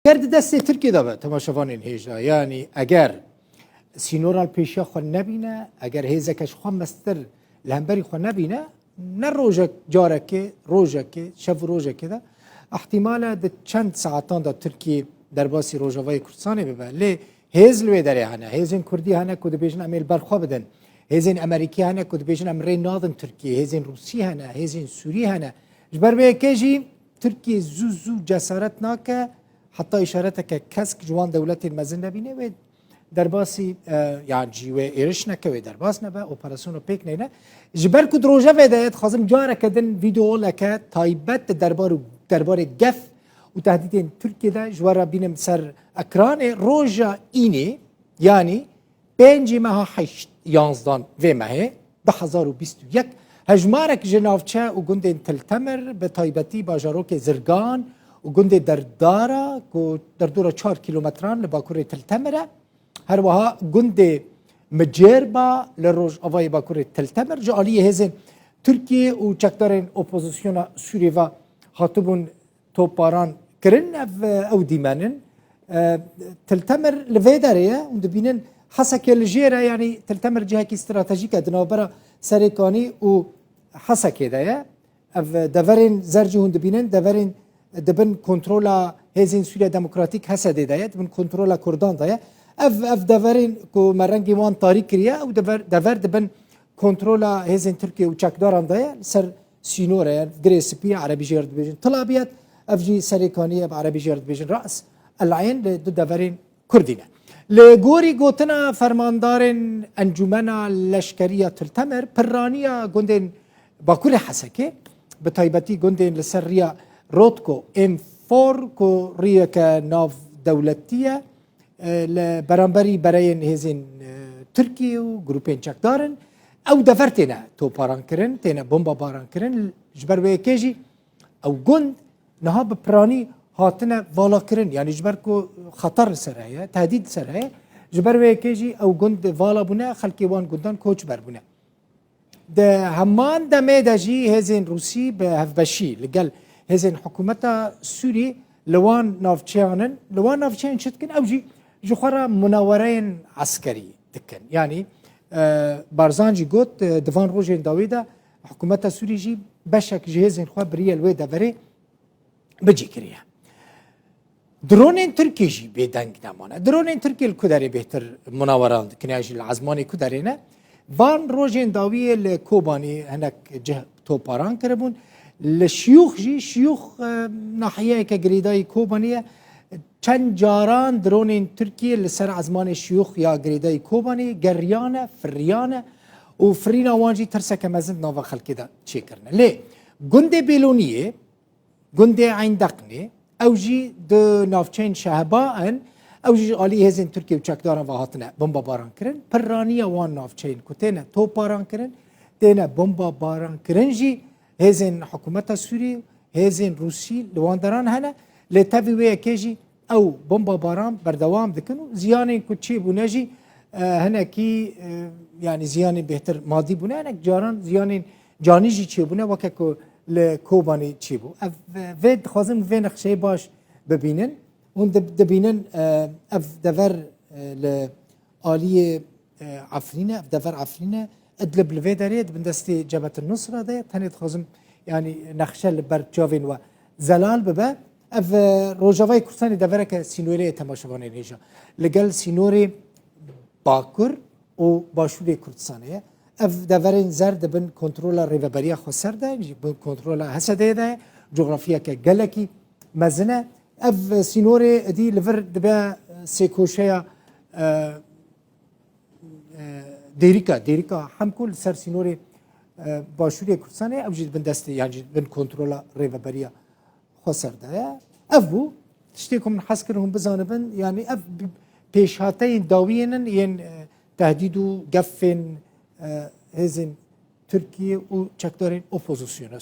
گرد دست ترکیه دا به تماشاوان این هیجا یعنی اگر سینورال پیشیا خو نبینه اگر هیزکش خو مستر لهمبری خو نبینه نه روزه جاره که روزه که شب روزه که ده احتمالا ده چند ساعتان دا ترکیه در باسی روزاوای کردستان ببه لی هیزل و داره هنه هیزین کردی هنه کد بیشن امیل برخوا بدن هیزین امریکی هنه کد بیشن امری نادن ترکیه هیزین روسی هنه هیزین سوری هنه جبر به کجی ترکیه زو جسارت ناکه حتی اشارت که کسک جوان دولت المزن نبینه و در باسی یعنی جیوه ایرش نکوه در باس نبه اپراسیون پیک نه جبر کد روزه ویدایت خازم جاره کدن ویدیو لکه تایبت دربار گف و تهدید ترکیه ده جوارا بینم سر اکران روزا اینه یعنی 5 ماه 8 11 و ماه 2021 هجمارك جنافچه و گند تلتمر به تایبتی باجاروک زرگان و گند دردارا کو در دور 4 کیلومتران لباکور تلتمره هر وها گند مجربا لروج اوای باکور تلتمر جالی هزن ترکیه و چکدارن اپوزیسیون سوری و خاطبون توپاران کرن او دیمانن تلتمر لویداره و دبینن حسك الجيرة يعني تلتمر جهة استراتيجية دنابرة سريكاني و حسك ده دفرين زرجون دبينن دفرين دبن كنترولا هزين سوريا ديمقراطيك حسد ده دبن كنترولا كردان ده اف دفرين كو مرنجي وان طريق ريا او دفر دبن كنترولا هزين تركيا وشاكداران ده سر سينورا يعني جريسبي عربي جيرد بيجن طلابيات افجي سريكانية بعربي جيرد بيجن رأس العين دفرين كردينه لگوری گوتنا فرماندارن انجمنا لشکریه تلتمر پرانیا گندن باکور حسکه به تایبتی گندن لسریا رودکو ام 4 کو ریا که ناف دولتیه لبرانبری برای هزین ترکیه و گروپین چکدارن او دفرتنا تو پاران کرن تینا بمبا پاران کرن جبر به کیجی او گند نها به پرانی هاتنا والا کرن یعنی جبر کو خطر سرایه تهدید سرایه جبر و کیجی او گند والا بونه خلکی وان گندان کوچ بر بونه ده همان دمه دجی هزین روسی به هفبشی لگل هزین حکومتا سوری لوان نافچیانن لوان نافچیان شتکن او جی جخورا مناورین عسکری دکن یعنی بارزانجی گوت دوان روژین داویدا حکومتا سوری جی بشک جهزین خواه بریل وی دوره بجی کریه درونین ترکی جی بدنگ نمانه درونین ترکی الکدری بهتر مناوران کنیاجی العزمانی کدری نه وان روزین داویه لکوبانی هنک جه توپاران کربون لشیوخ جی شیوخ ناحیه که گریدای کوبانیه چند جاران درونین ترکی لسر عزمان شیوخ یا گریدای کوبانی گریانه فریانه و فرینا وانجی ترسه که مزند نوو خلکی دا چی کرنه لی گنده بیلونیه گنده عیندقنه اوجی دو نافچین شهبان اوجی عالی هزین ترکیه و چکداران و هاتنه بمبا باران کرن پرانی وان نافچین کتنه تو باران کرن تنه بمبا باران کرن جی هزین حکومت سوری هزین روسی لوان داران هنه لتوی وی کجی او بمبا باران بردوام دکنو زیانی کچی بونه جی هنه کی یعنی زیانی بهتر مادی بونه هنه جاران زیانی جانی جی چی بونه وکه که لکوبانی چی بو ود خازم و نقشه باش ببینن اون دبینن اف دور لآلی عفرینه اف دور عفرینه ادلب لوی دارید بندستی جبهت النصره ده تنید خازم یعنی نقشه لبر جاوین و زلال ببه اف روجاوای کردستانی دوره که سینوری تماشاوانه نیجا لگل سینوری باکر و باشوری کردستانیه اف دورین زرد بن کنترل ریوبریا خسر ده بن کنترل حسده ده جغرافیا که گلکی مزنه اف سینوری دی لور دبا سیکوشیا دیریکا هم کل سر سینوری باشوری کردستانه اف جد بن دسته یعنی بن کنترل ریوبریا خسر ده اف بو تشتیکم حس کرهم بزانبن یعنی اف پیشهاته داوینن ین تهدید و گفن هزین ترکیه و چکدارین اپوزیسیون